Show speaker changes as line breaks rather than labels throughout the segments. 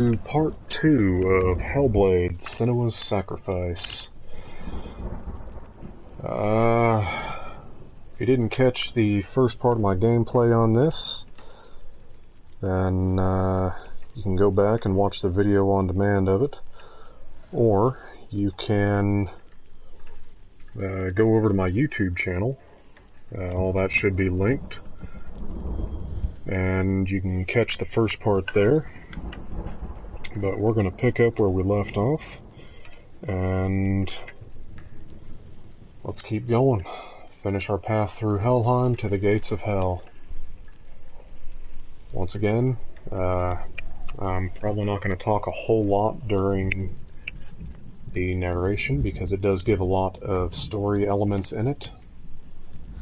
Part 2 of Hellblade, Senua's Sacrifice. If you didn't catch the first part of my gameplay on this, then you can go back and watch the video on demand of it, or you can go over to my YouTube channel. All that should be linked, and you can catch the first part there. But we're going to pick up where we left off, and let's keep going. Finish our path through Helheim to the gates of Hell. Once again, I'm probably not going to talk a whole lot during the narration, because it does give a lot of story elements in it.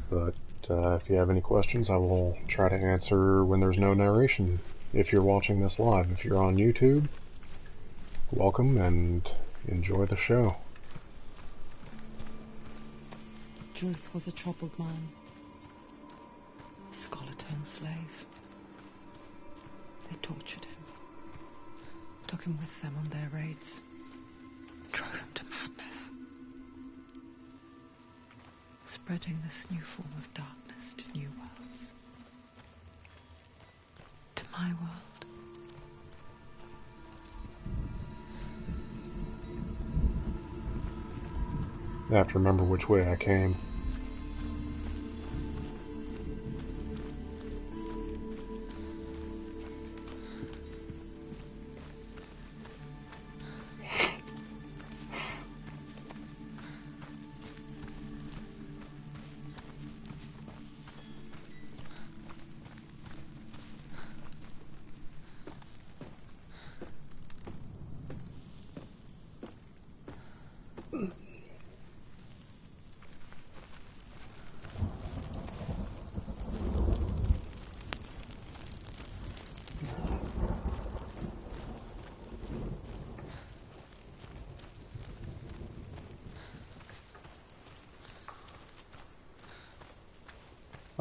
But if you have any questions, I will try to answer when there's no narration. If you're watching this live, if you're on YouTube, welcome and enjoy the show.
Druth was a troubled man, a scholar turned slave. They tortured him, took him with them on their raids, drove him to madness, spreading this new form of darkness to new worlds. To my world.
I have to remember which way I came.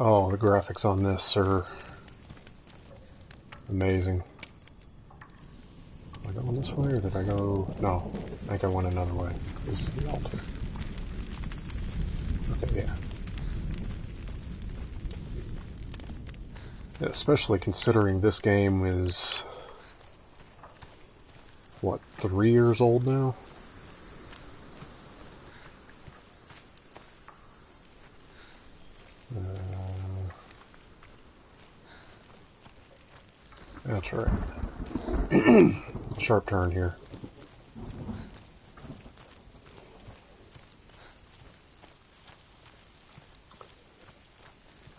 Oh, the graphics on this are amazing. Am I going this way, or did I go... No, I think I went another way. This is the altar. Okay, yeah. Especially considering this game is... what, 3 years old now? That's right. Sharp turn here.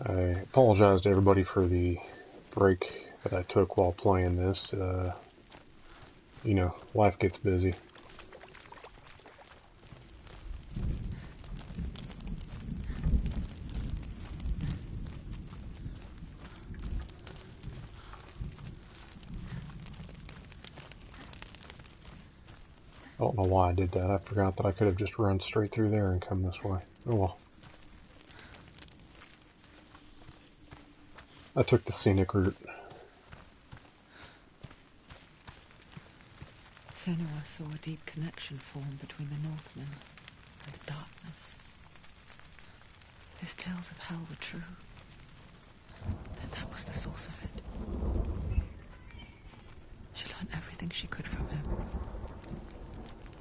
I apologize to everybody for the break that I took while playing this. You know, life gets busy. I don't know why I did that. I forgot that I could have just run straight through there and come this way. Oh well. I took the scenic route.
Senua saw a deep connection form between the Northmen and the darkness. His tales of hell were true. Then that was the source of it. She learned everything she could from him,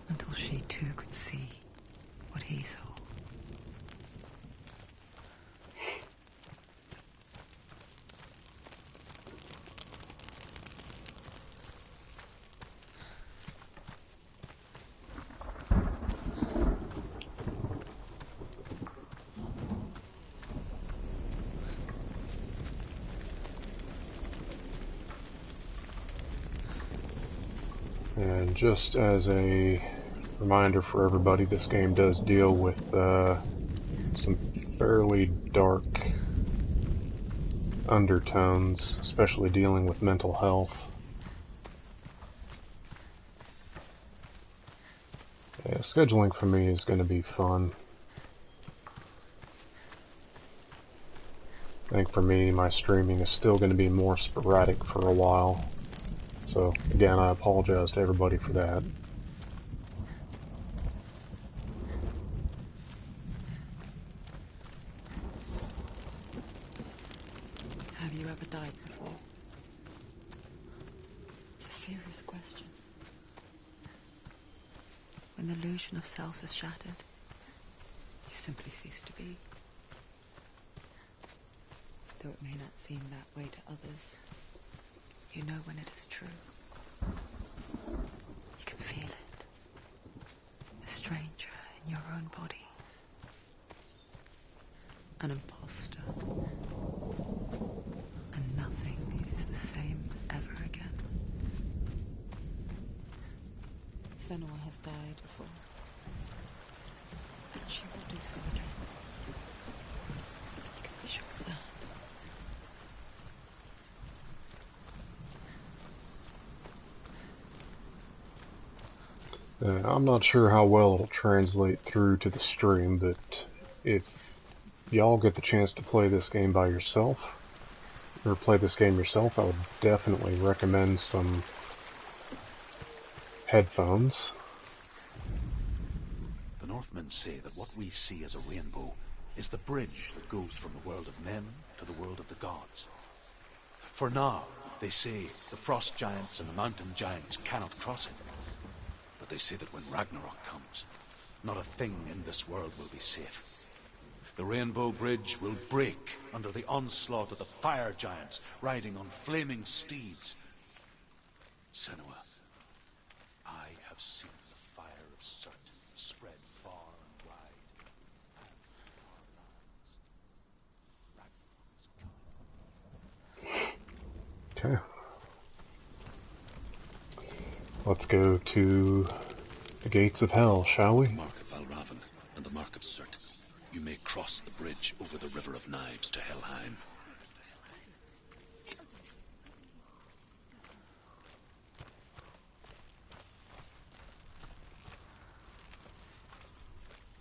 until she too could see what he saw.
And just as a reminder for everybody, this game does deal with some fairly dark undertones, especially dealing with mental health. Yeah, scheduling for me is going to be fun. I think for me, my streaming is still going to be more sporadic for a while. So, again, I apologize to everybody for that.
Have you ever died before? It's a serious question. When the illusion of self is shattered, you simply cease to be. Though it may not seem that way to others, you know when it is true. You can feel it. A stranger in your own body. An imposter. And nothing is the same ever again. Senua has died before. And she will do so again. You can be sure of that.
I'm not sure how well it'll translate through to the stream, but if y'all get the chance to play this game by yourself, or play this game yourself, I would definitely recommend some headphones.
The Northmen say that what we see as a rainbow is the bridge that goes from the world of men to the world of the gods. For now, they say, the frost giants and the mountain giants cannot cross it. But they say that when Ragnarok comes, not a thing in this world will be safe. The Rainbow Bridge will break under the onslaught of the fire giants riding on flaming steeds. Senua, I have seen the fire of Surt spread far and wide. And our lands.
Okay. Let's go to the gates of hell, shall we?
The mark of Valravan and the mark of Surt. You may cross the bridge over the River of Knives to Helheim.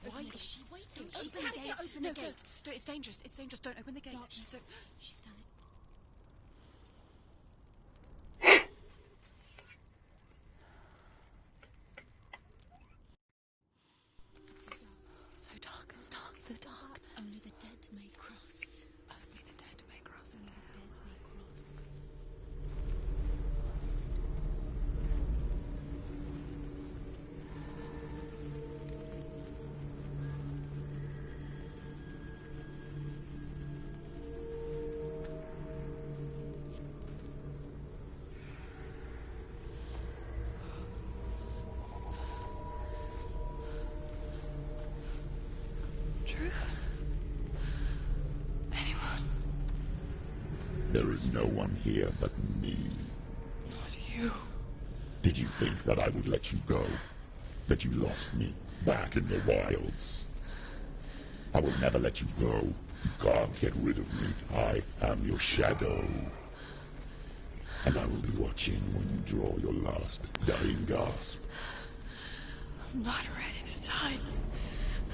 Why is she waiting? She panicked to open the gate. No, it's dangerous. It's dangerous. Don't open the gate. Don't. She's done it. It's so dark. It's dark. The darkness. Only the dead may cross. Only the dead may cross. Only the dead may cross.
Truth? Anyone?
There is no one here but me.
Not you.
Did you think that I would let you go? That you lost me back in the wilds? I will never let you go. You can't get rid of me. I am your shadow. And I will be watching when you draw your last dying gasp.
I'm not ready to die.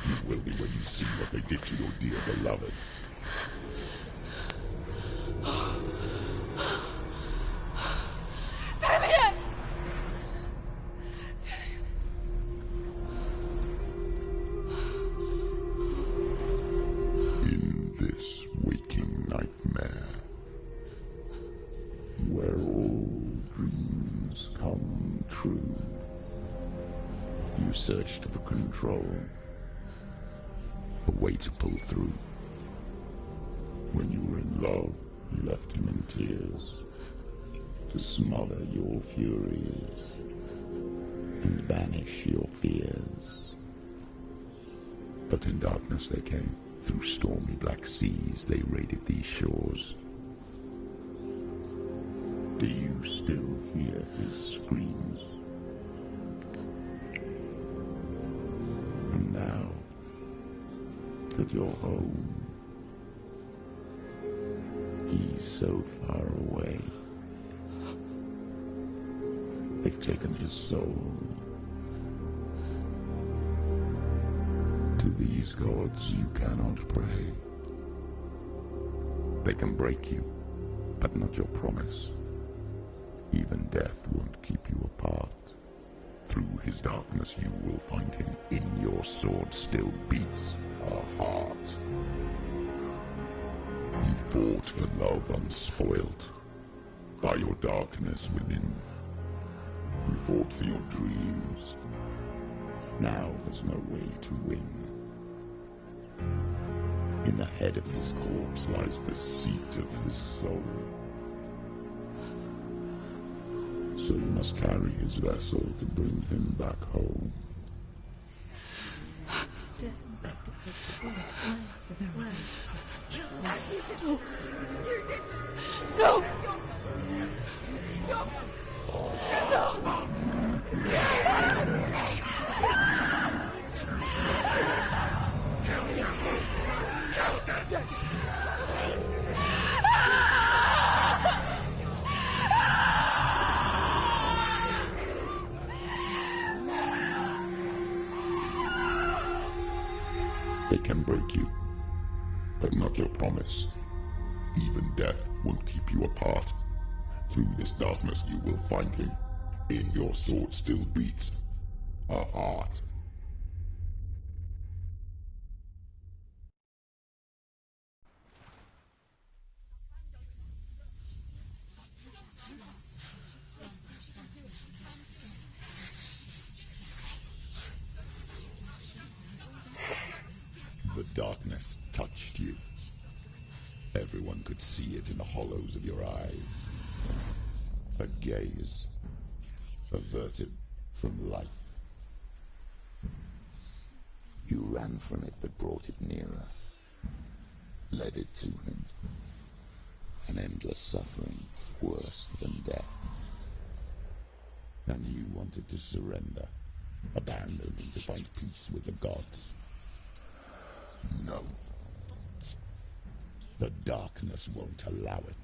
You will be when you see what they did to your dear beloved.
Damien!
In this waking nightmare, where all dreams come true, you searched for control, a way to pull through. When you were in love, you left him in tears, to smother your furies and banish your fears. But in darkness they came, through stormy black seas they raided these shores. Do you still hear his screams? And now that you're home, he's so far away. They've taken his soul. To these gods you cannot pray. They can break you, but not your promise. Even death won't keep you apart. Through his darkness you will find him. In your sword still beats a heart. You fought for love unspoilt by your darkness within. You fought for your dreams. Now there's no way to win. In the head of his corpse lies the seat of his soul. So you must carry his vessel to bring him back home.
No!
They can break you, but not your promise. Even death won't keep you apart. Through this darkness you will find him. In your sword still beats a heart. The darkness touched you. Everyone could see it in the hollows of your eyes. A gaze averted from life. You ran from it but brought it nearer. Led it to him. An endless suffering, worse than death. And you wanted to surrender, abandon and to find peace with the gods. No. The darkness won't allow it.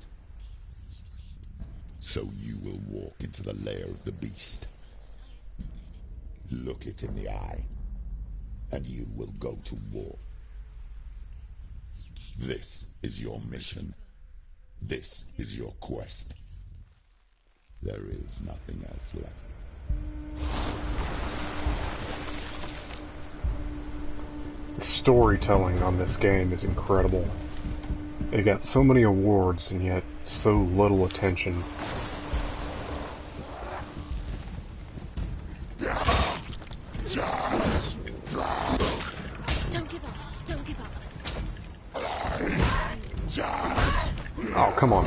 So you will walk into the lair of the beast. Look it in the eye, and you will go to war. This is your mission. This is your quest. There is nothing else left.
The storytelling on this game is incredible. It got so many awards and yet so little attention.
Don't give up. Don't give up.
Oh, come on.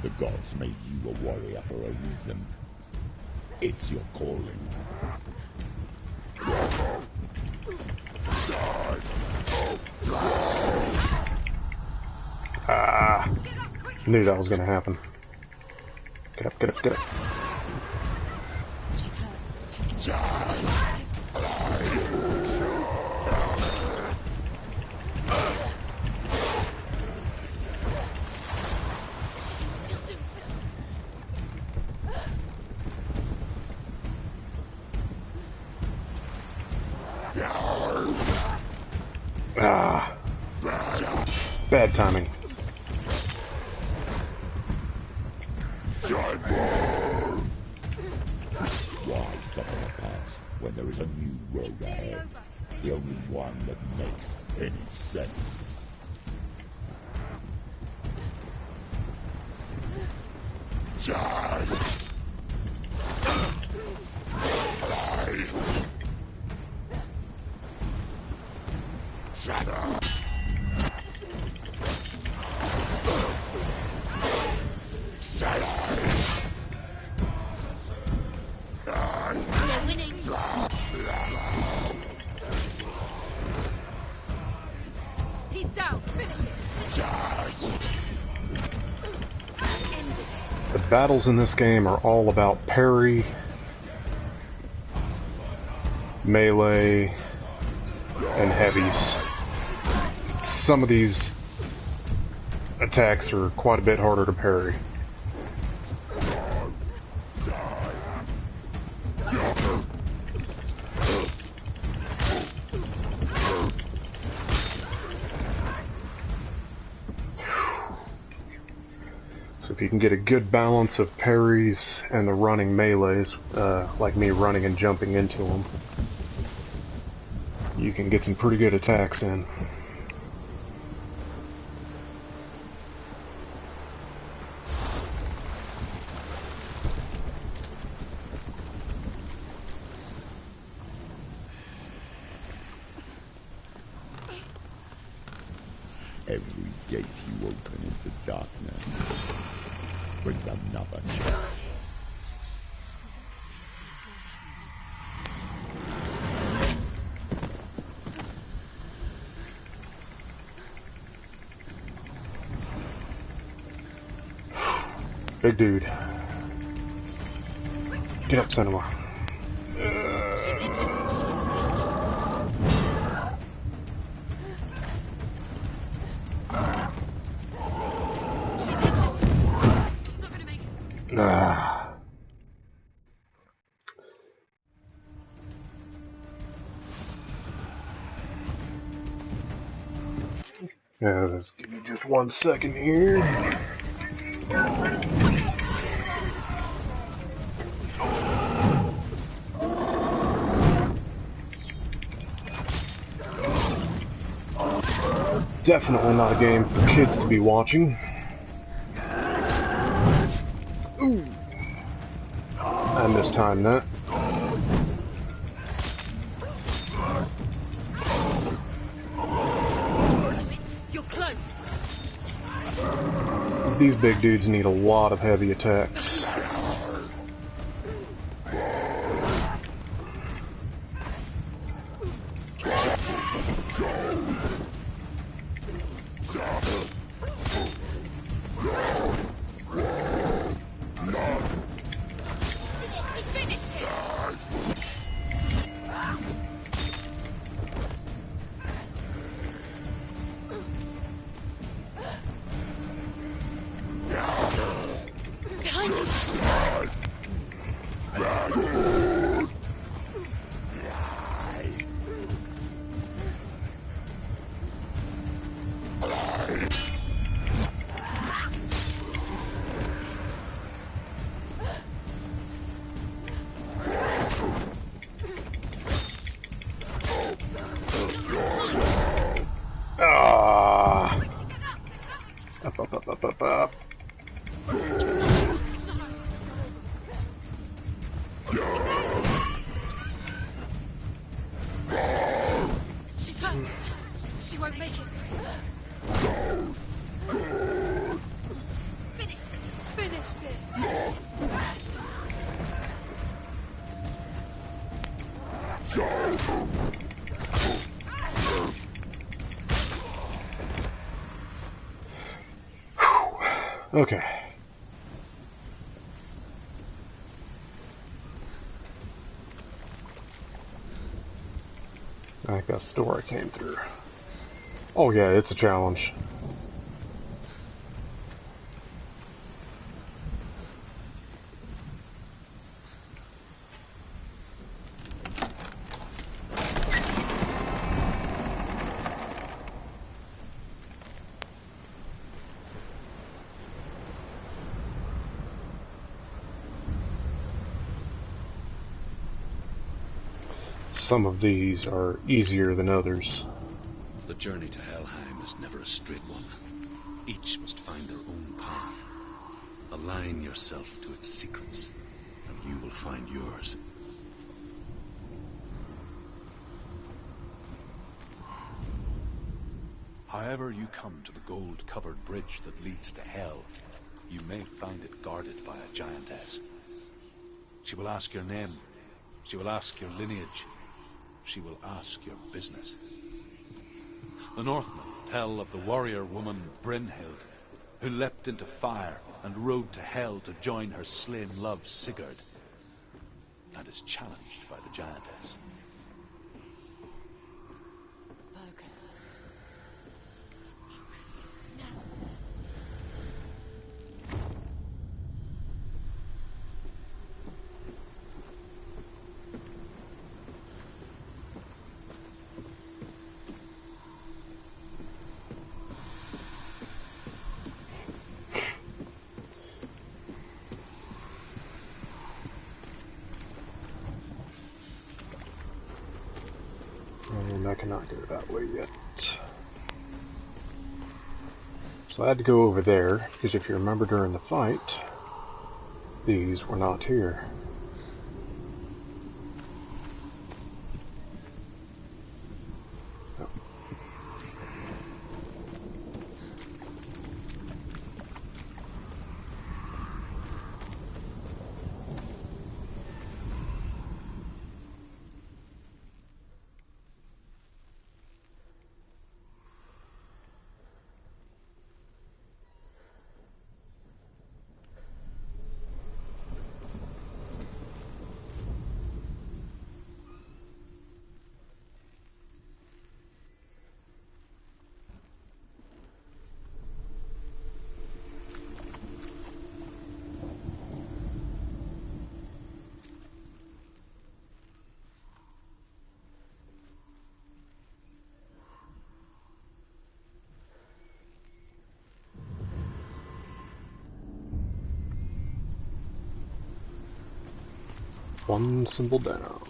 The gods made you a warrior for a reason. It's your calling.
Knew that was gonna happen. Get up, get up, get up.
She's hurt.
Bad timing.
Why suffer the past when there is a new road ahead? The only one that makes any sense.
He's down. Finish it.
The battles in this game are all about parry, melee, and heavies. Some of these attacks are quite a bit harder to parry. So if you can get a good balance of parries and the running melees, like me running and jumping into them, you can get some pretty good attacks in.
Every gate you open into darkness brings another challenge.
Big dude. Get up, Senua. Ah. Yeah, let's give me just 1 second here. Definitely not a game for kids to be watching. Ooh. I mistimed that.
You're close.
These big dudes need a lot of heavy attacks.
Behind you.
Ah! Up.
She's hurt. She won't make it. Finish this. Finish this.
Okay. I think that's the door I came through. Oh yeah, it's a challenge. Some of these are easier than others.
The journey to Helheim is never a straight one. Each must find their own path. Align yourself to its secrets, and you will find yours.
However you come to the gold-covered bridge that leads to Hell, you may find it guarded by a giantess. She will ask your name. She will ask your lineage. She will ask your business. The Northmen tell of the warrior woman Brynhild, who leapt into fire and rode to Hell to join her slain love Sigurd, and is challenged by the giantess.
Focus. No.
cannot go that way yet. So I had to go over there, because if you remember during the fight, these were not here. One symbol down.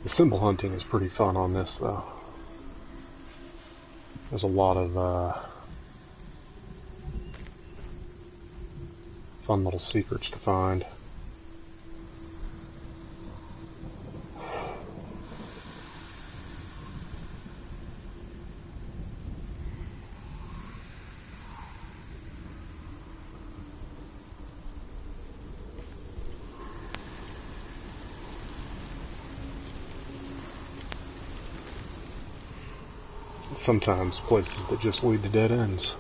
The symbol hunting is pretty fun on this, though. There's a lot of fun little secrets to find. Sometimes places that just lead to dead ends.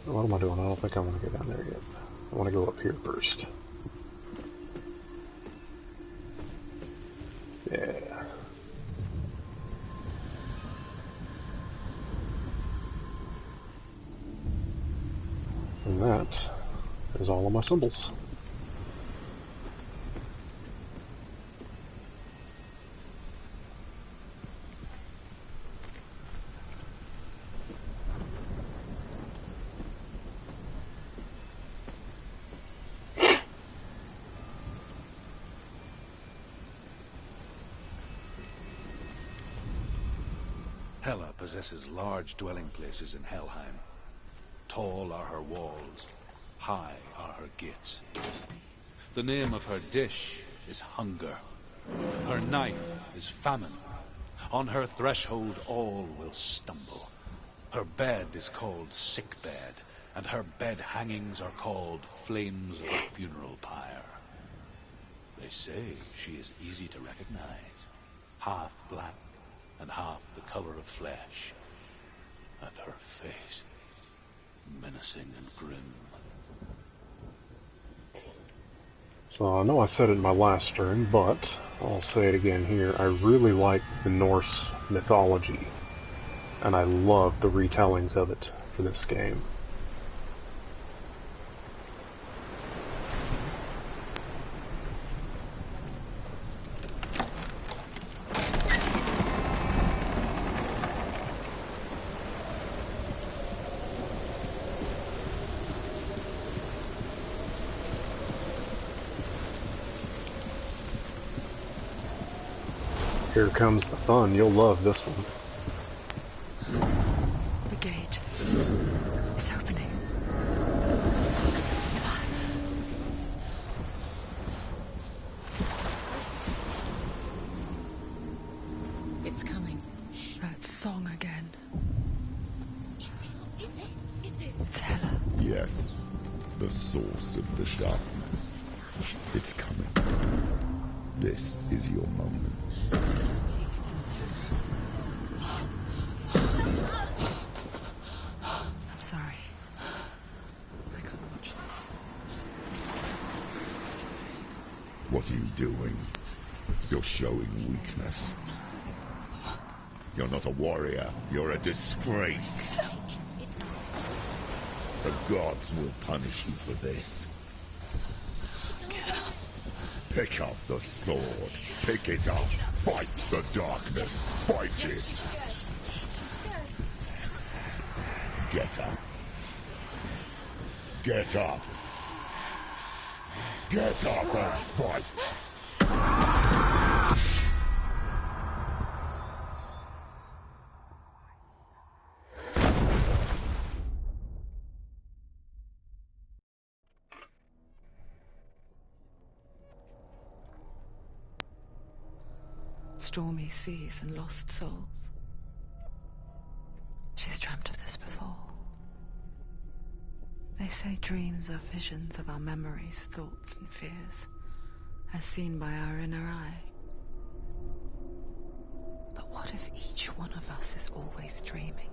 What am I doing? I don't think I want to go down there yet. I want to go up here first. Yeah. And that is all of my symbols.
Hela possesses large dwelling places in Helheim. Tall are her walls, high are her gates. The name of her dish is hunger. Her knife is famine. On her threshold all will stumble. Her bed is called sick bed, and her bed hangings are called flames of a funeral pyre. They say she is easy to recognize, half black and half the color of flesh, and her face menacing and grim.
So I know I said it in my last stream, but I'll say it again here. I really like the Norse mythology, and I love the retellings of it for this game. Here comes the fun. You'll love this one.
The gate. It's opening.
It's coming.
Yes, the source of the darkness. It's coming. This is your moment.
I'm sorry. I can't watch this.
What are you doing? You're showing weakness. You're not a warrior. You're a disgrace. The gods will punish you for this. Pick up the sword. Pick it up. Fight the darkness. Fight it. Get up. Get up. Get up and fight.
Stormy seas and lost souls. She's dreamt of this before. They say dreams are visions of our memories, thoughts and fears, as seen by our inner eye. But what if each one of us is always dreaming,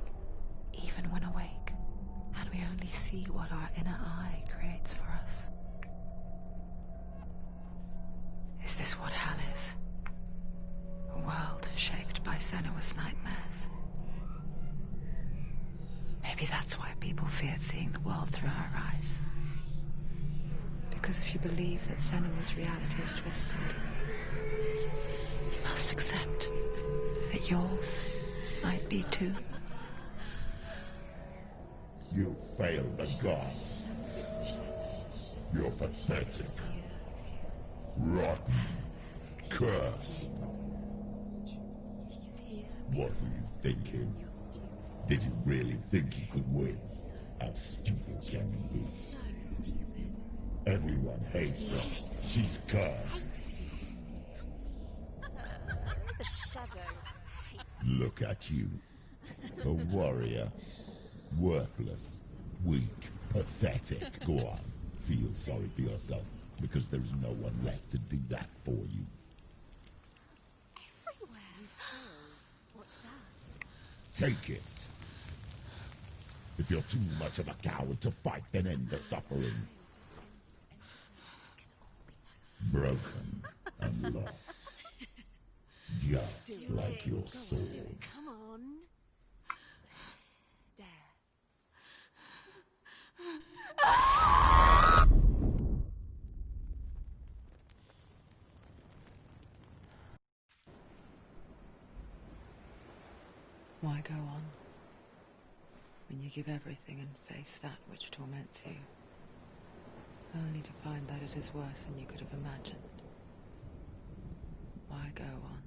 even when awake, and we only see what our inner eye creates for us? Is this what hell is? A world shaped by Senua's nightmares. Maybe that's why people feared seeing the world through her eyes. Because if you believe that Senua's reality is twisted, you must accept that yours might be too.
You failed the gods. You're pathetic. Rotten. Cursed. What were you thinking? Did you really think you could win? How stupid can you be?
So stupid.
Everyone hates her. She's cursed.
The shadow hates.
Look at you. A warrior. Worthless. Weak. Pathetic. Go on. Feel sorry for yourself, because there is no one left to do that for you.
Everywhere. What's that?
Take it. If you're too much of a coward to fight, then end the suffering. Broken and lost. Just like your soul.
Come on. There.
Why go on when you give everything and face that which torments you, only to find that it is worse than you could have imagined? Why go on?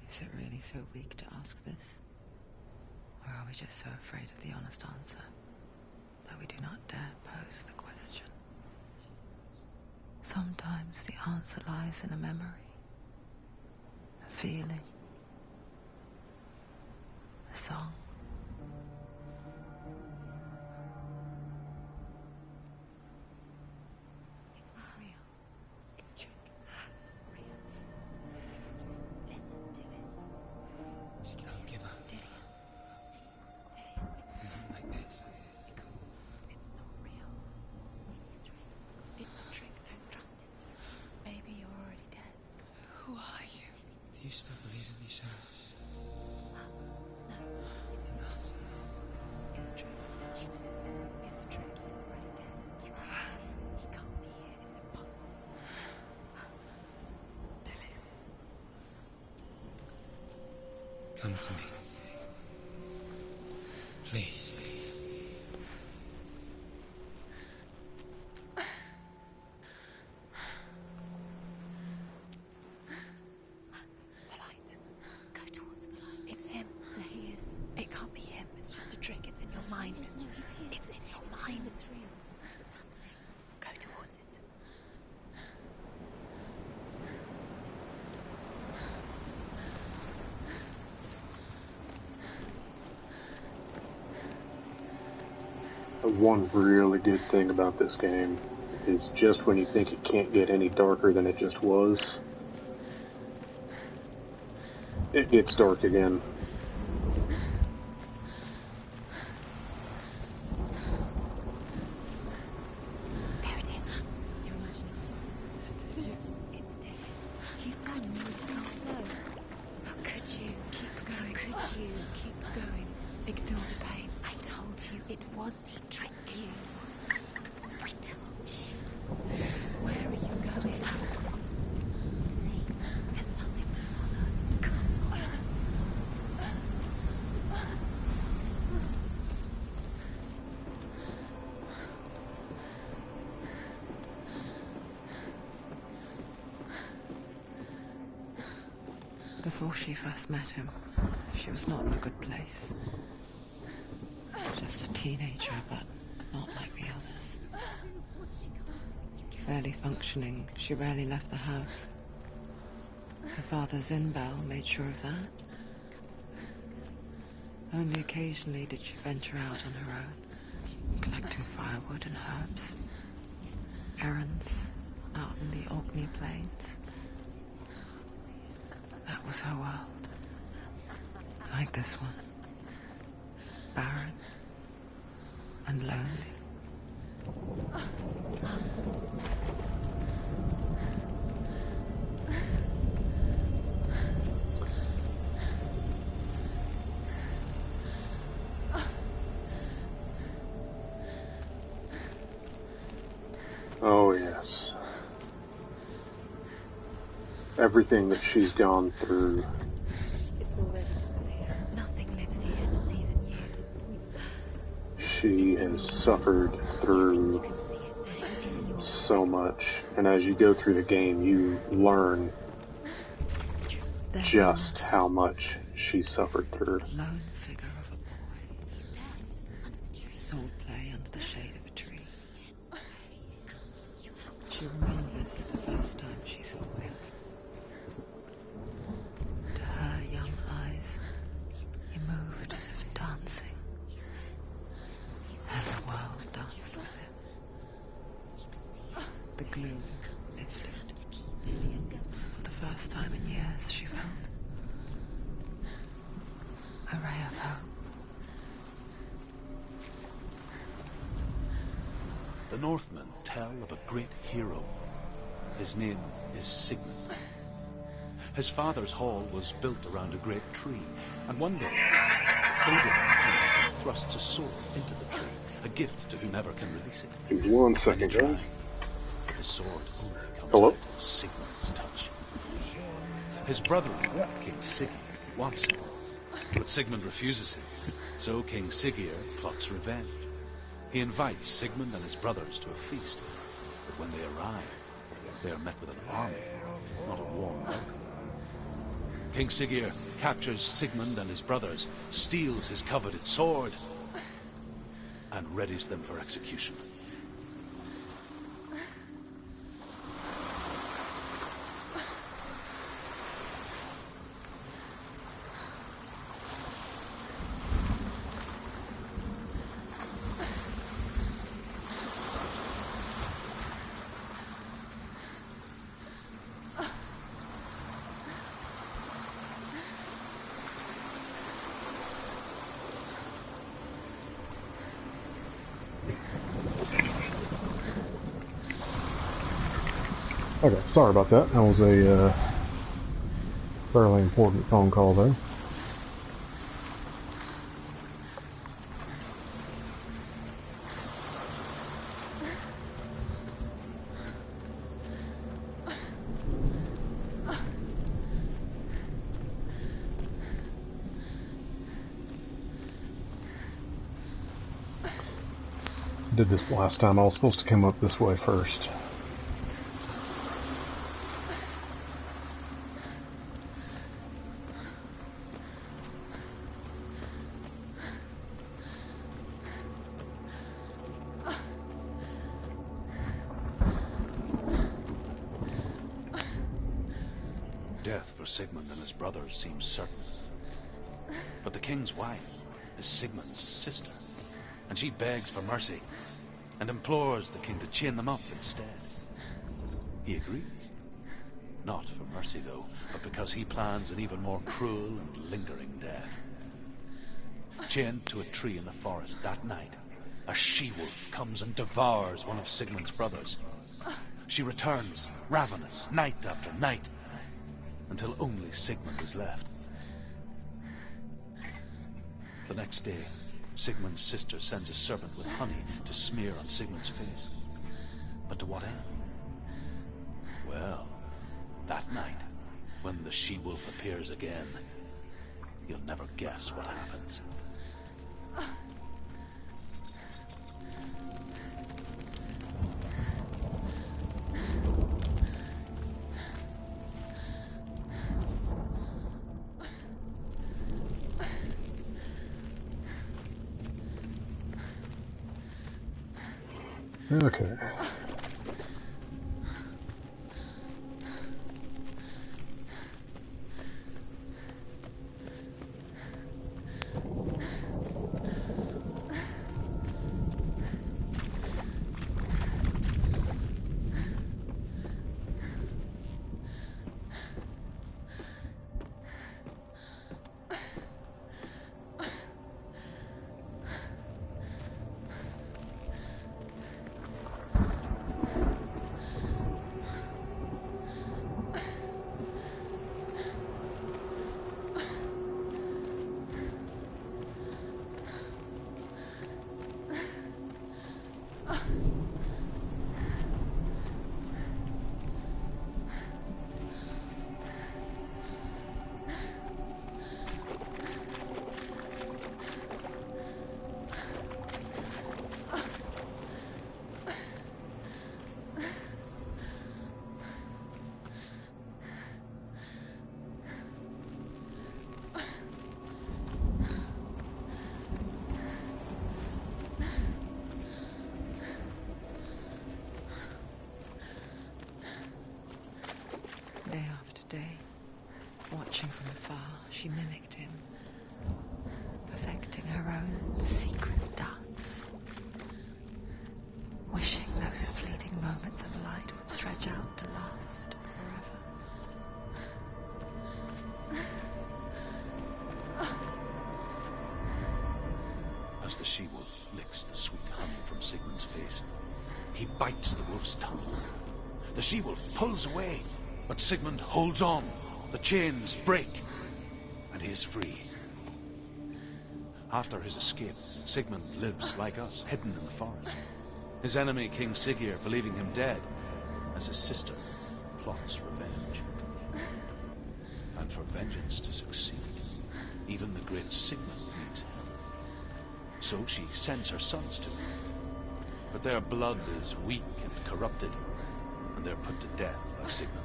Is it really so weak to ask this? Or are we just so afraid of the honest answer that we do not dare pose the question? Sometimes the answer lies in a memory, a feeling, a song.
It's not real. It's a trick. It's not real. Listen to it.
Don't give up.
Dillian. It's
Not like this.
It's not real. It's real. It's a trick. Don't trust it. Maybe you're already dead.
Who are you?
Do you still believe in these shadows?
No, it's not. It's a trick. It's a trick. He's already dead. He can't be here. It's impossible.
Dillian.
Come to me. Please.
The light. Go towards the light. It's him. There he is. It can't be him. It's just a trick. It's in your mind. No, he's here. It's in your mind. It's real. It's happening. Go towards it.
One really good thing about this game is just when you think it can't get any darker than it just was, it gets dark again.
There it is. You're imagining it. It's dead. He's going to just go slow. How could you? Keep going. How could you? Keep going. Ignore the pain. I told you it was to trick you. I told you. Where are you going? See, there's nothing to follow. Come on.
Before she first met him, she was not in a good place. Just a teenager, but not like the others. Barely functioning, she rarely left the house. Her father's in-bell made sure of that. Only occasionally did she venture out on her own, collecting firewood and herbs. Errands out in the Orkney Plains. That was her world. Like this one. Barren and lonely.
Oh, yes. Everything that she's gone through.
It's already disappeared. Nothing lives here, not even you.
She has suffered through
You can see it. It's in your
so much. And as you go through the game, you learn
There
just
was
how much she suffered through.
the lone figure of a boy. Sword play under the shade of a tree. She remembers the first time she saw him. To her young eyes, he moved as if dancing. And the world danced with him. The gloom lifted. For the first time in years, she felt a ray of hope.
The Northmen tell of a great hero. His name is Sigmund. His father's hall was built around a great tree, and one day, Odin thrusts a sword into the tree, a gift to whomever can release it.
Give me 1
When
second,
you try,
guys.
the sword only comes
Hello?
out with Sigmund's touch. His brother, King Sigurd, wants him, but Sigmund refuses him, so King Sigurd plots revenge. He invites Sigmund and his brothers to a feast, but when they arrive, they are met with an army, not a warm welcome. King Sigurd captures Sigmund and his brothers, steals his coveted sword, and readies them for execution.
Okay, sorry about that. That was a fairly important phone call there. Did this last time. I was supposed to come up this way first.
Death for Sigmund and his brothers seems certain. But the king's wife is Sigmund's sister, and she begs for mercy and implores the king to chain them up instead. He agrees. Not for mercy, though, but because he plans an even more cruel and lingering death. Chained to a tree in the forest that night, a she-wolf comes and devours one of Sigmund's brothers. She returns, ravenous, night after night, until only Sigmund is left. The next day, Sigmund's sister sends a serpent with honey to smear on Sigmund's face. But to what end? Well, that night, when the she-wolf appears again, you'll never guess what happens.
Okay.
Day after day, watching from afar, she mimicked him, perfecting her own secret dance, wishing those fleeting moments of light would stretch out to last forever.
As the she-wolf licks the sweet honey from Sigmund's face, he bites the wolf's tongue. The she-wolf pulls away, but Sigmund holds on. The chains break, and he is free. After his escape, Sigmund lives like us, hidden in the forest. His enemy, King Siggeir, believing him dead, as his sister plots revenge. And for vengeance to succeed, even the great Sigmund needs help. So she sends her sons to him. But their blood is weak and corrupted, and they're put to death by Sigmund.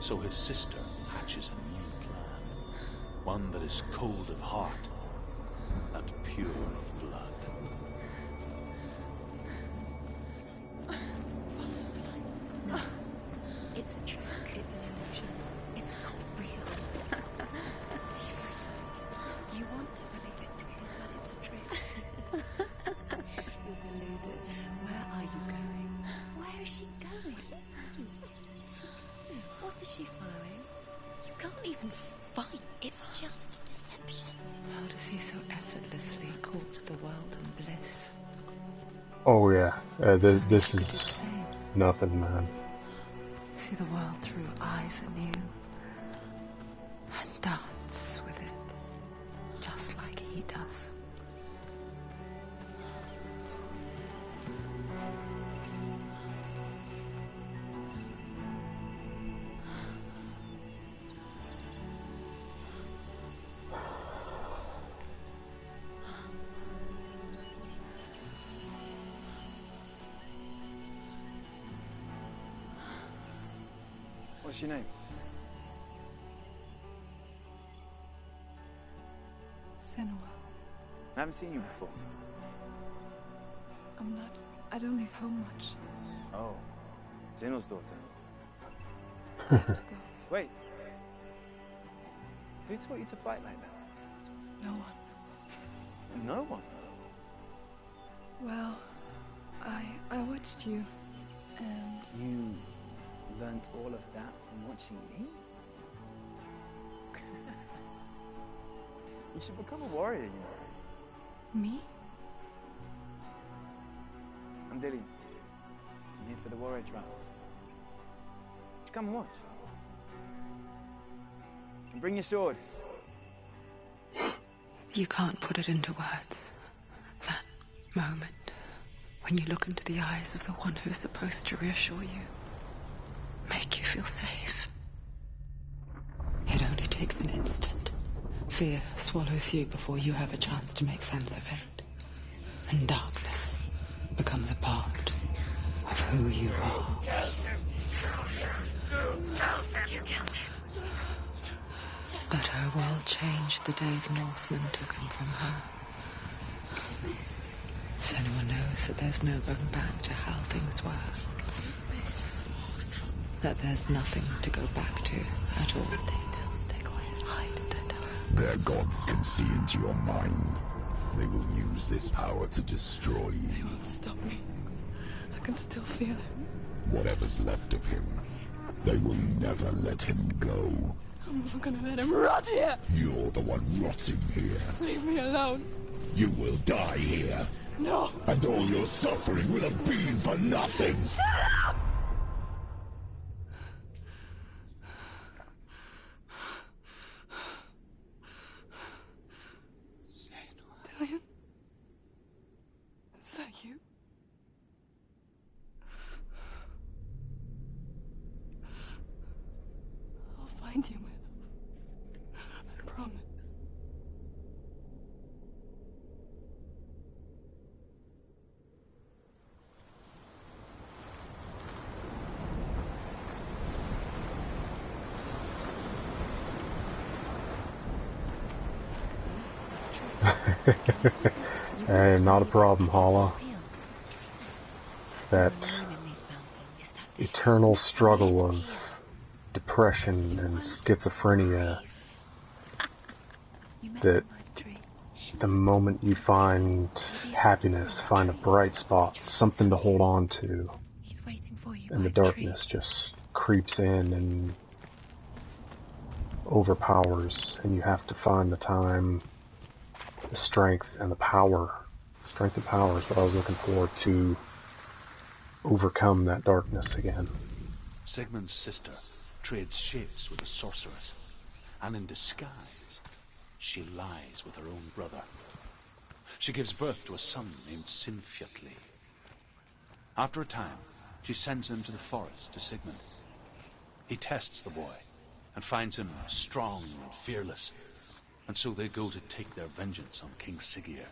So his sister hatches a new plan, one that is cold of heart and pure of blood.
No, it's a trick. It's an illusion. It's not real. You want to believe it's real, but it's a trick. You're deluded. Where are you going? Where is she going? What is she following? You can't even fight. It's just deception.
How does he so effortlessly court the world and bliss?
Oh yeah, this
Could do the
is
same.
nothing, man.
See the world through eyes anew and dance with it, just like he does.
What's your name?
Senua.
I haven't seen you before.
I don't leave home much.
Oh, Zenua's daughter.
I have to go.
Wait. Who taught you to fight like that?
No one.
No one?
Well, I watched you, and
You learnt all of that from watching me? You should become a warrior, you know.
me?
I'm Dilly. I'm here for the warrior trials. Just come and watch. And bring your sword.
You can't put it into words. That moment when you look into the eyes of the one who is supposed to reassure you, make you feel safe. It only takes an instant. Fear swallows you before you have a chance to make sense of it. And darkness becomes a part of who you are.
You killed him.
But her world changed the day the Northmen took him from her. Senua knows that there's no going back to how things were. That there's nothing to go back to at all.
Stay still, stay quiet, hide, don't tell her.
Their gods can see into your mind. They will use this power to destroy you.
They won't stop me. I can still feel it.
Whatever's left of him, they will never let him go.
I'm not gonna let him rot here.
You're the one rotting here.
Leave me alone.
You will die here.
No.
And all your suffering will have been for nothing.
Shut up! Dillian? Is that you? I'll find you, my love. I promise.
Hey, not a problem, Hala. It's that eternal struggle of depression and schizophrenia that the moment you find happiness, find a bright spot, something to hold on to, and the darkness just creeps in and overpowers, and you have to find the time, the strength, and the power. Strength and power is what I was looking for to overcome that darkness again.
Sigmund's sister trades shapes with a sorceress, and in disguise, she lies with her own brother. She gives birth to a son named Sinfjotli. After a time, she sends him to the forest to Sigmund. He tests the boy and finds him strong and fearless, and so they go to take their vengeance on King Siggeir.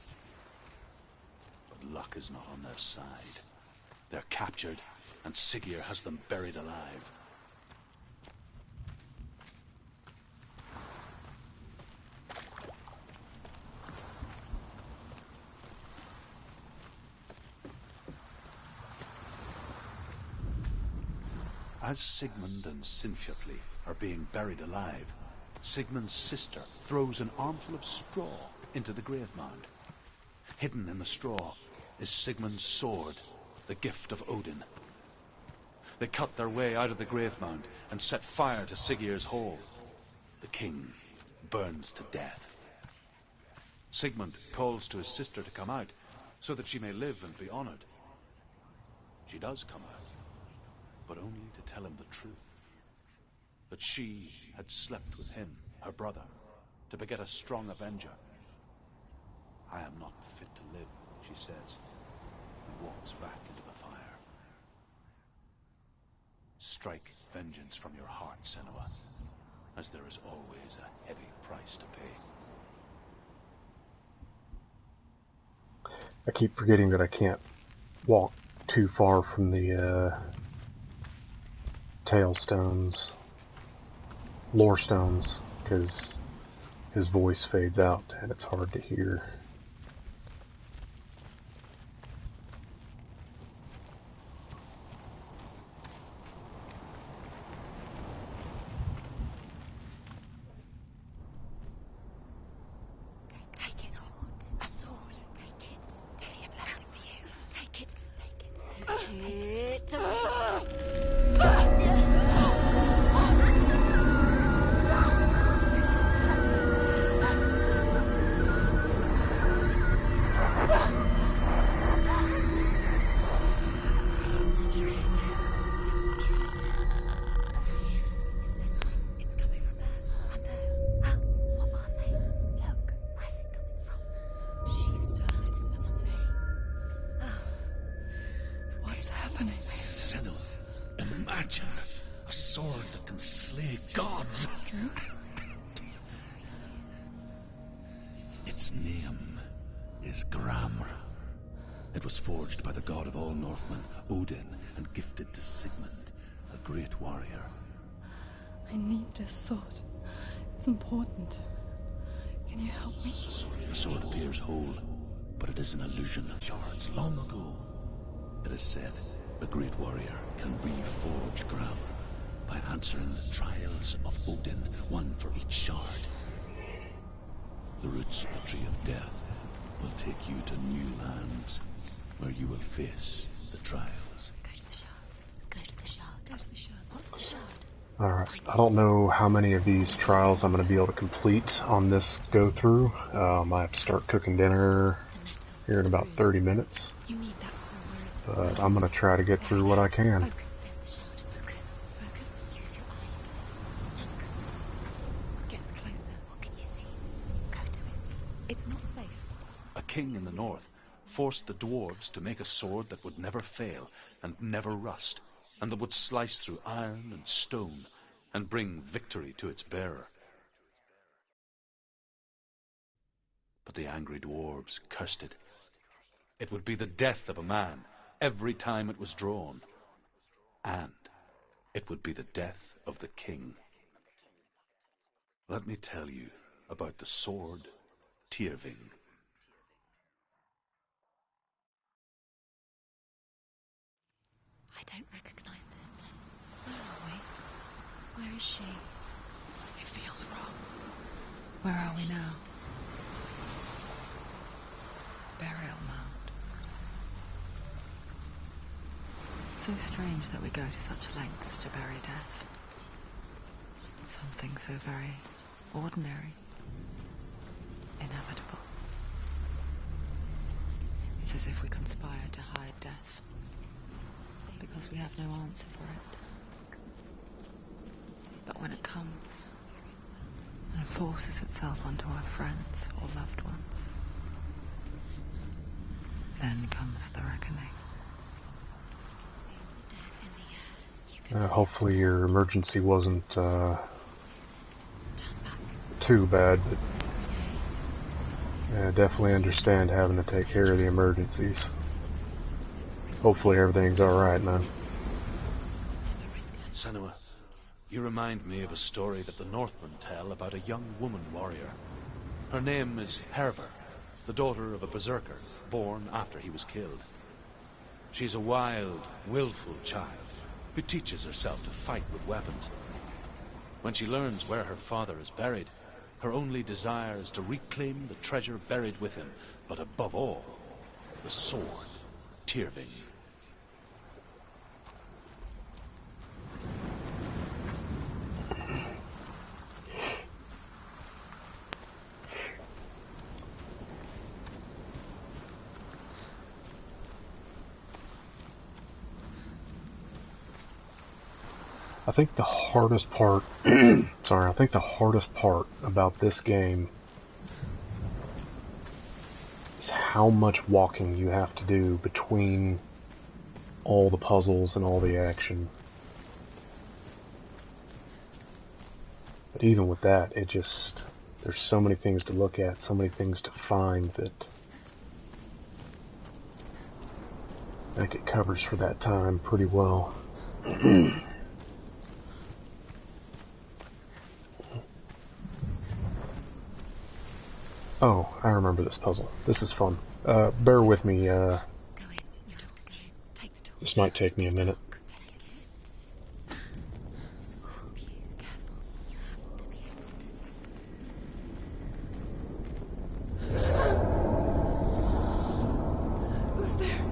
But luck is not on their side. They're captured, and Siggeir has them buried alive. As Sigmund and Sinfjotli are being buried alive, Sigmund's sister throws an armful of straw into the grave mound. Hidden in the straw is Sigmund's sword, the gift of Odin. They cut their way out of the grave mound and set fire to Siggeir's hall. The king burns to death. Sigmund calls to his sister to come out so that she may live and be honored. She does come out, but only to tell him the truth. That she had slept with him, her brother, to beget a strong avenger. I am not fit to live, she says, and walks back into the fire. Strike vengeance from your heart, Senua, as there is always a heavy price to pay.
I keep forgetting that I can't walk too far from the Tailstones, Lore Stones, because his voice fades out and it's hard to hear.
Take a sword. A sword. Take it. Dillian left it for you. It's coming from there and there. Oh, what are they? Look, where's it coming from? She started something.
What's happening?
Senua, imagine a sword that can slay gods. Its name is Gramr. It was forged by the god of all Northmen, Odin, and gifted to Sigmund, a great warrior.
I need this sword. It's important. Can you help me?
The sword appears whole, but it is an illusion. Shards long ago. It is said a great warrior can reforge Gramr by answering the trials of Odin, one for each shard. The roots of the Tree of Death will take you to new lands, where you will face the trials.
Go to the shards. Go to the shard. Go to the shards. What's the shard?
Alright, I don't know how many of these trials I'm going to be able to complete on this go-through. I have to start cooking dinner here in about 30 minutes.
You need that sword. Where is it?
But I'm going to try to get through what I can.
Focus. There's the shard. Focus. Focus. Use your eyes. Look. Get closer. What can you see? Go to it. It's not safe.
A king in the north forced the dwarves to make a sword that would never fail and never rust, and that would slice through iron and stone and bring victory to its bearer. But the angry dwarves cursed it. It would be the death of a man every time it was drawn, and it would be the death of the king. Let me tell you about the sword Tyrving.
I don't recognize this place. Where are we? Where is she?
It feels wrong. Where are we now? Burial mound. So strange that we go to such lengths to bury death. Something so very ordinary, inevitable. It's as if we conspire to hide death, because we have no answer for it. But when it comes, and forces itself onto our friends or loved ones, then comes the reckoning.
Hopefully your emergency wasn't too bad, but I definitely understand having to take care of the emergencies. Hopefully everything's alright, man.
Senua, you remind me of a story that the Northmen tell about a young woman warrior. Her name is Hervor, the daughter of a berserker, born after he was killed. She's a wild, willful child who teaches herself to fight with weapons. When she learns where her father is buried, her only desire is to reclaim the treasure buried with him, but above all, the sword, Tyrving.
I think the hardest part, I think the hardest part about this game is how much walking you have to do between all the puzzles and all the action. But even with that, there's so many things to look at, so many things to find that I think it covers for that time pretty well. Oh, I remember this puzzle. This is fun. Bear with me,
Go in. You have to go. Take the torch.
this might take me a minute.
Take it. This will help you. Careful. You have to be able to see.
Who's there?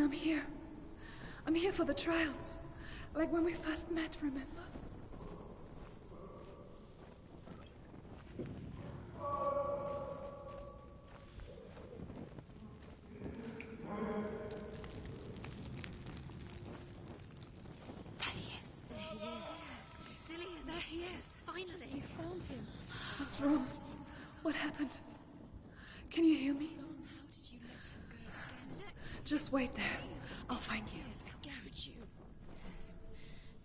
I'm here. I'm here for the trials. Like when we first met, remember?
There he is. There he is. Dillian, there he is. Finally.
You found him. What's wrong? What happened? Can you hear me?
How did you let him go again?
Just wait there. I'll find you.
How could you?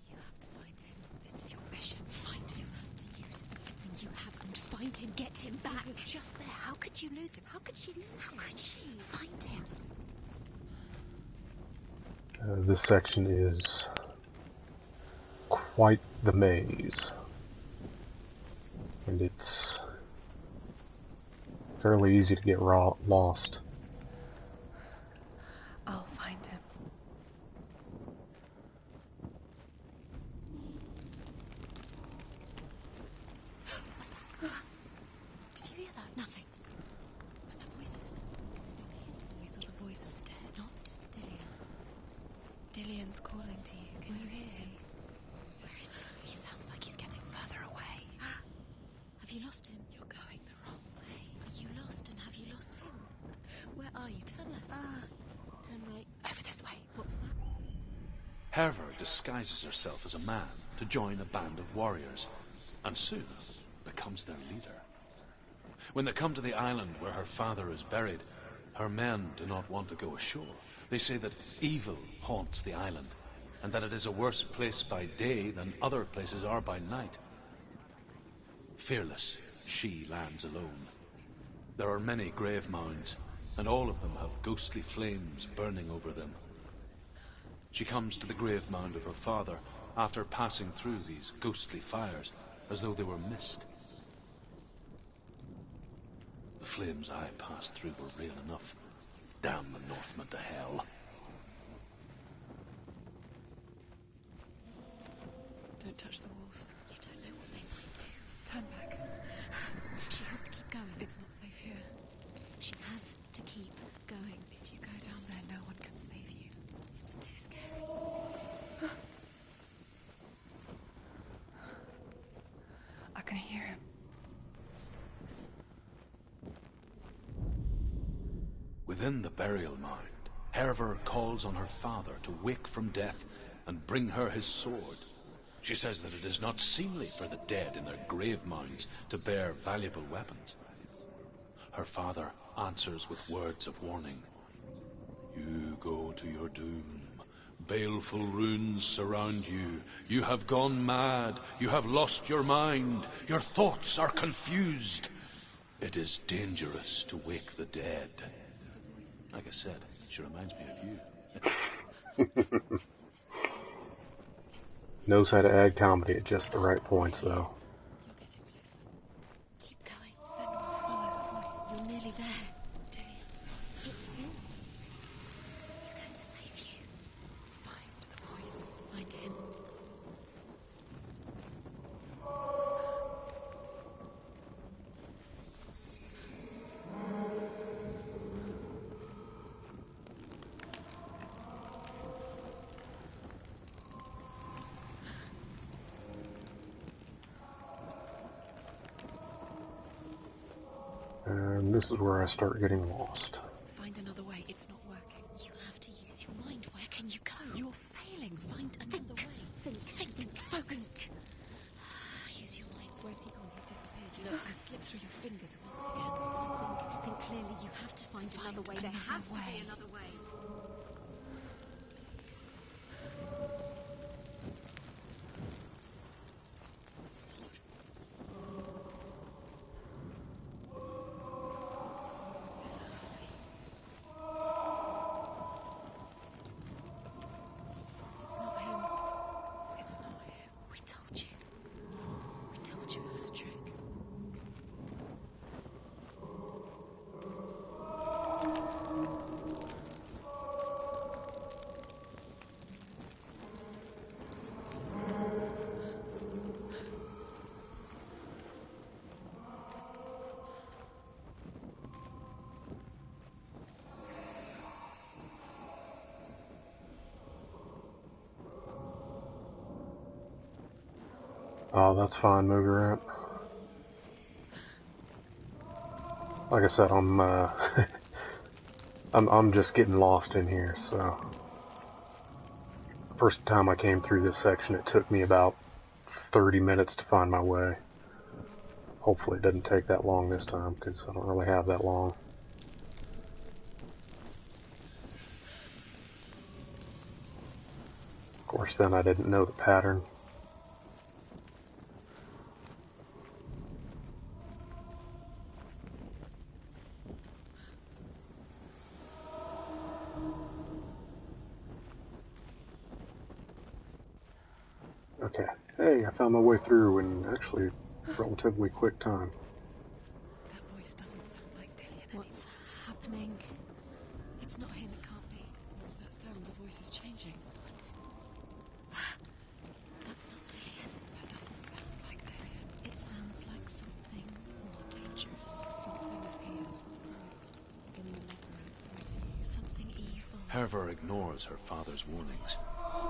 You have to find him. This is your mission. Find him. To use everything you have and find him. Get him back. He was just there. How could you lose him? How could she lose him? How could she? Find him.
This section is quite the maze. And it's fairly easy to get lost.
I'll find him.
What was that? Did you hear that? Nothing. Was that voices? It's not his voice or the voice of the dead. Not Dillian.
Dillian's calling to you. Can you hear him?
Where is he? He sounds like he's getting further away. Have you lost him?
You're going the wrong way.
Are you lost and have you lost him? Where are you? Turn left. Turn right. Over this way. What was that?
Herver disguises herself as a man to join a band of warriors, and soon becomes their leader. When they come to the island where her father is buried, her men do not want to go ashore. They say that evil haunts the island, and that it is a worse place by day than other places are by night. Fearless, she lands alone. There are many grave mounds, and all of them have ghostly flames burning over them. She comes to the grave mound of her father after passing through these ghostly fires, as though they were mist. The flames I passed through were real enough. Damn the Northmen to hell.
Don't touch the walls.
You don't know what they might do.
Turn back.
She has to keep going.
It's not safe here.
She has to keep going.
If you go down there, no one can save you.
It's too scary.
I can hear him.
Within the burial mound, Herver calls on her father to wake from death and bring her his sword. She says that it is not seemly for the dead in their grave mounds to bear valuable weapons. Her father answers with words of warning. You go to your doom. Baleful runes surround you. You have gone mad. You have lost your mind. Your thoughts are confused. It is dangerous to wake the dead. Like I said, she reminds me of you.
Knows how to add comedy at just the right points, though.
You're getting closer. Keep going.
Senua, follow the voice.
You're nearly there. Dillian. It's him. He's going to save you.
Find the voice.
Find him.
And this is where I start getting lost.
Find another way. It's not working. You have to use your mind. Where can you go? You're failing. Find another way. Think. Focus. Use your mind. Where's he gone? He's disappeared. You let him slip through your fingers once again. Think clearly. You have to find another way. There has to be another way.
It's not him. It's not him.
We told you. We told you it was a trick.
Oh, that's fine, Mooger Rat. Like I said, I'm just getting lost in here, so... First time I came through this section, it took me about 30 minutes to find my way. Hopefully it doesn't take that long this time, because I don't really have that long. Of course, then I didn't know the pattern. Okay. Hey, I found my way through in actually relatively quick time.
That voice doesn't sound like Dillian. What's happening? It's not him, it can't be. What's that sound? The voice is changing. What? That's not Dillian. That doesn't sound like Dillian. It sounds like something more dangerous. Something is here. In the labyrinth with you. Something evil.
Herver ignores her father's warnings.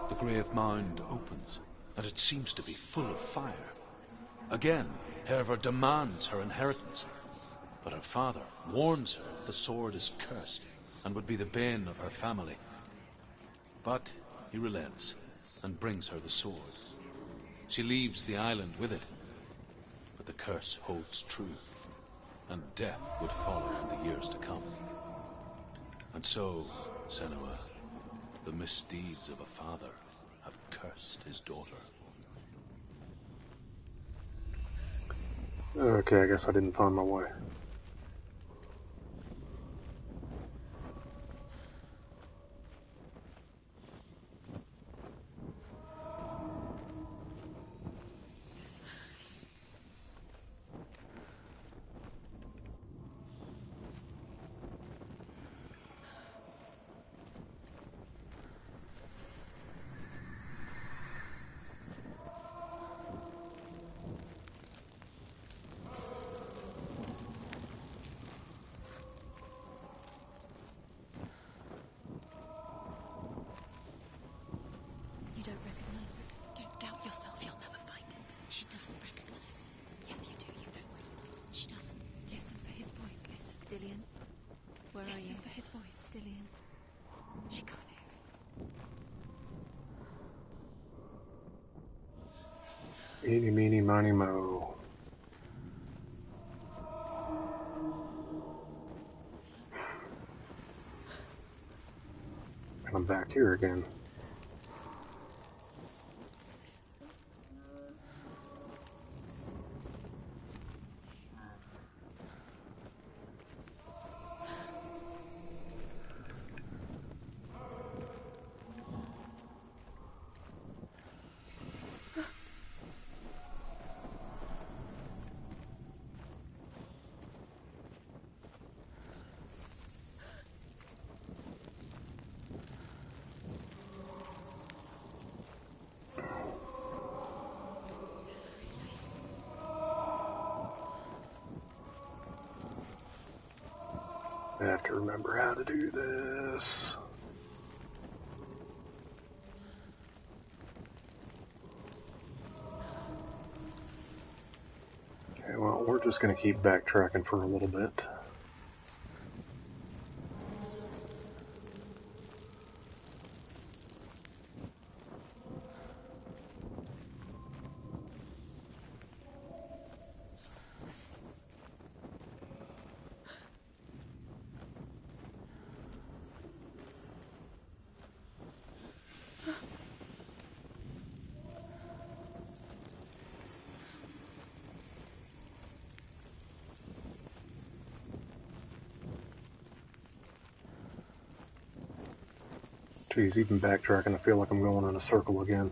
The grave mound opens, and it seems to be full of fire. Again, Herver demands her inheritance, but her father warns her the sword is cursed and would be the bane of her family. But he relents and brings her the sword. She leaves the island with it, but the curse holds true, and death would follow in the years to come. And so, Senua, the misdeeds of a father have cursed his daughter.
Okay, I guess I didn't find my way.
You don't recognize it? Don't doubt yourself, you'll never find it. She doesn't recognize it. Yes, you do, you know it. She doesn't. Listen for his voice, listen. Dillian? Where are you? Listen for his voice. Dillian? She can't hear it.
Eeny, meeny, miny, mo. And I'm back here again. I have to remember how to do this. Okay, well, we're just going to keep backtracking for a little bit. Geez, even backtracking, I feel like I'm going in a circle again.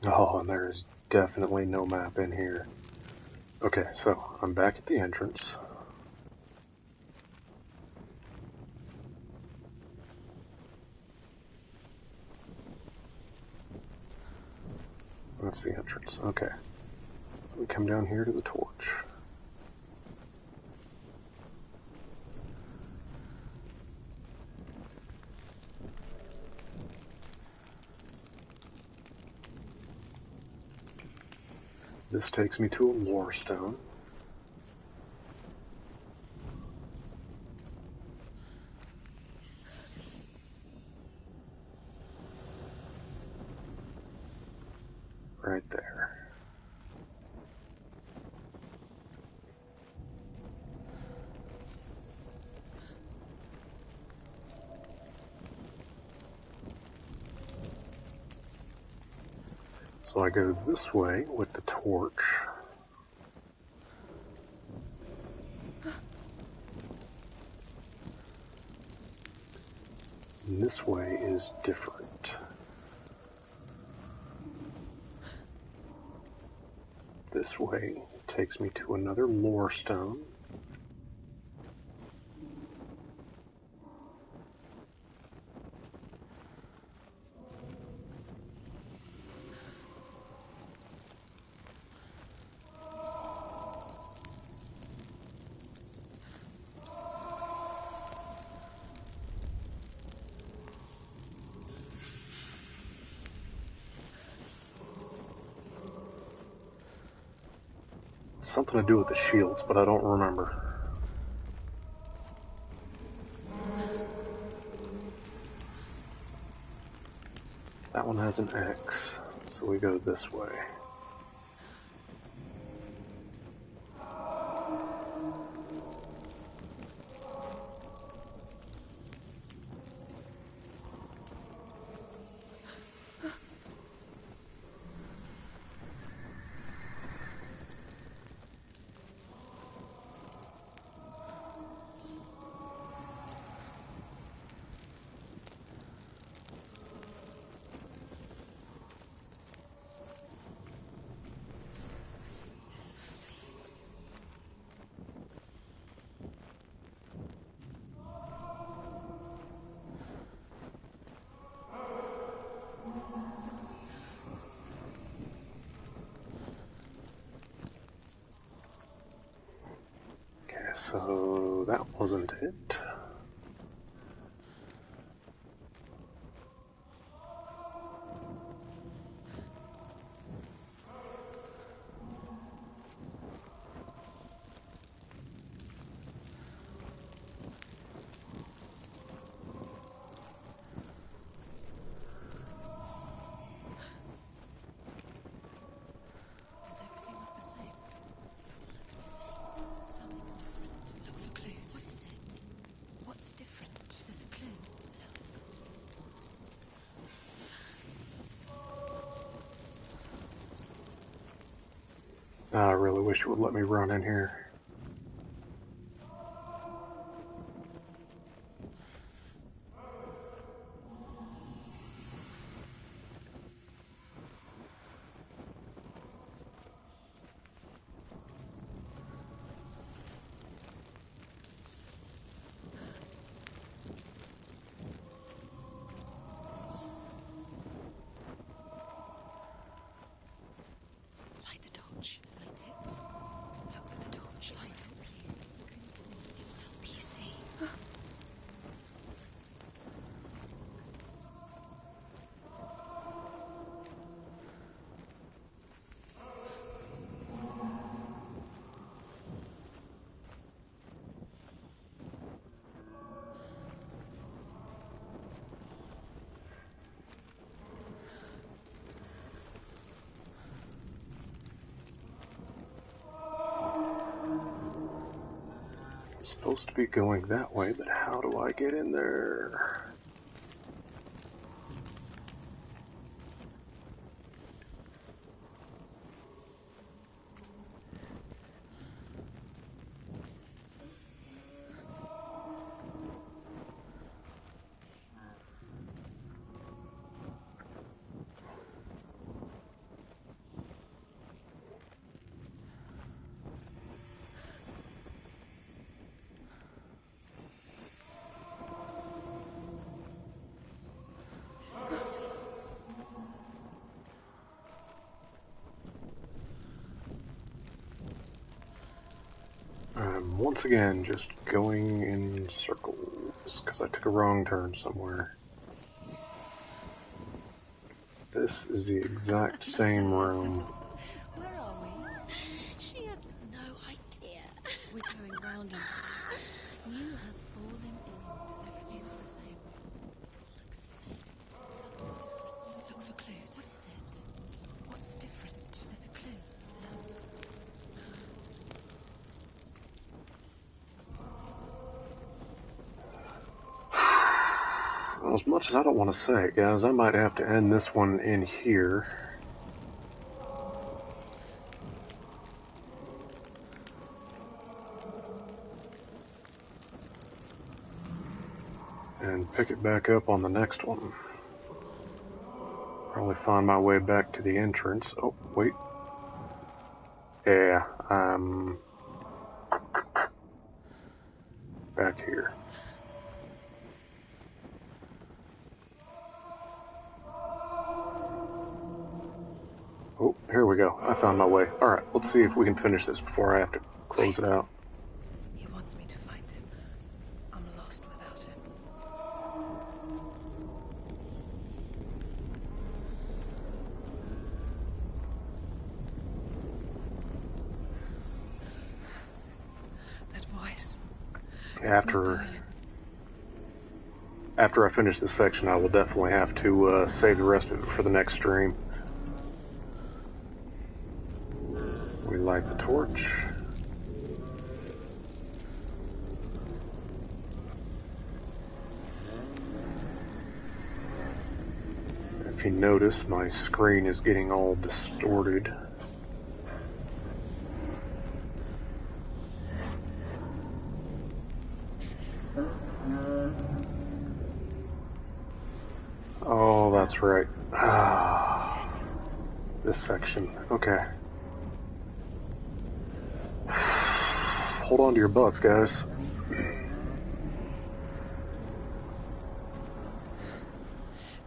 Oh, and there's definitely no map in here. Okay, so I'm back at the entrance. That's the entrance. Okay. We come down here to the torch. This takes me to a lore stone. Right there. So I go this way with the torch. And this way is different. This way takes me to another lore stone. Something to do with the shields, but I don't remember. That one has an X, so we go this way. So that wasn't it.
Does everything look the same? Looks the same. Something's different. Look for clues. What is it? What's different? There's a clue.
I really wish it would let me run in here.
Light the torch. Light it. Look for the torch. Light it. It will help you see.
It's supposed to be going that way, but how do I get in there? once again, just going in circles, because I took a wrong turn somewhere. This is the exact same room.
Where are we? She has no idea. We're going round and you have fallen in. Does everything look the same? Looks the same. Something's different. Look for clues. What is it? What's different? There's a clue.
Well, as much as I don't want to say it, guys, I might have to end this one in here. And pick it back up on the next one. Probably find my way back to the entrance. Oh, wait. Yeah, I'm back here. Oh, here we go. I found my way. Alright, let's see if we can finish this before I have to close it out.
He wants me to find him. I'm lost without him. That voice.
After I finish this section, I will definitely have to save the rest of it for the next stream. We light the torch. If you notice, my screen is getting all distorted. Oh, that's right. This section. Okay. Hold on to your butts, guys.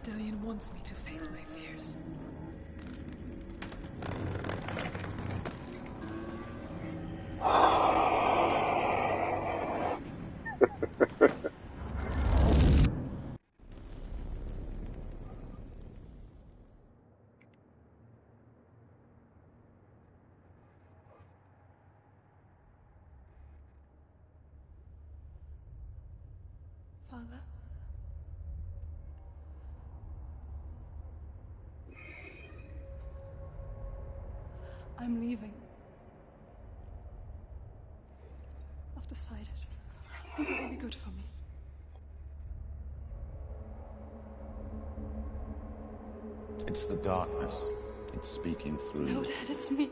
Dillion wants me to face my fears.
Father? I'm leaving. I've decided. I think it will be good for me.
It's the darkness. It's speaking through
No,
you.
Dad, it's me.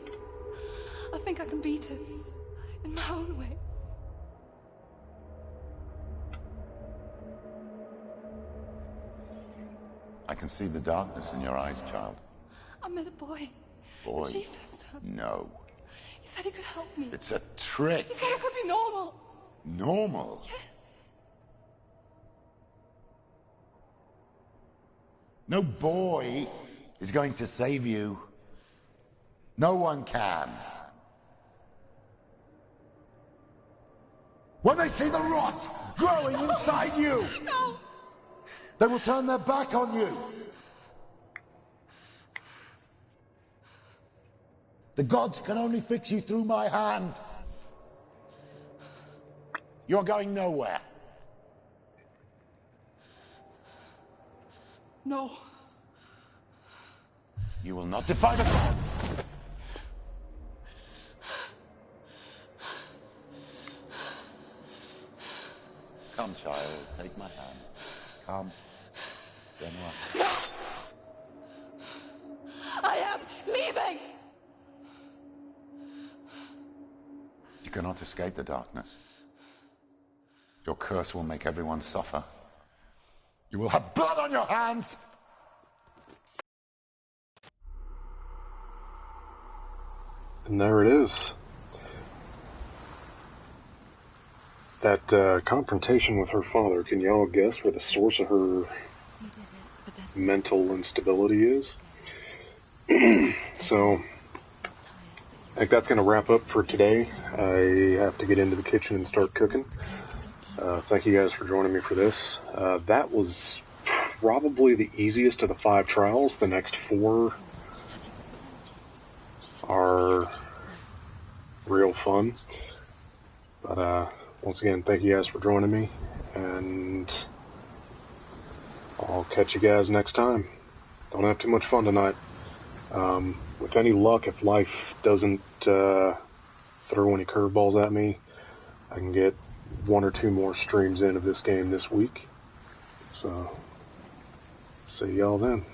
I think I can beat it. In my own way.
I can see the darkness in your eyes, child.
I met a boy.
Boy.
The chieftain's son.
No.
He said he could help me.
It's a trick.
He said I could be normal.
Normal?
Yes.
No boy is going to save you. No one can. When they see the rot growing inside you,
No.
they will turn their back on you. The gods can only fix you through my hand. You're going nowhere.
No.
You will not defy the gods. Come, child, take my hand. Come. Senua.
I am leaving.
You cannot escape the darkness. Your curse will make everyone suffer. You will have blood on your hands!
And there it is. That confrontation with her father, can y'all guess where the source of her mental instability is? So, think that's going to wrap up for today. I have to get into the kitchen and start cooking. Thank you guys for joining me for this. That was probably the easiest of the 5 trials. The next 4 are real fun. But once again, thank you guys for joining me, and I'll catch you guys next time. Don't have too much fun tonight. With any luck, if life doesn't throw any curveballs at me, I can get 1 or 2 more streams in of this game this week. So, see y'all then.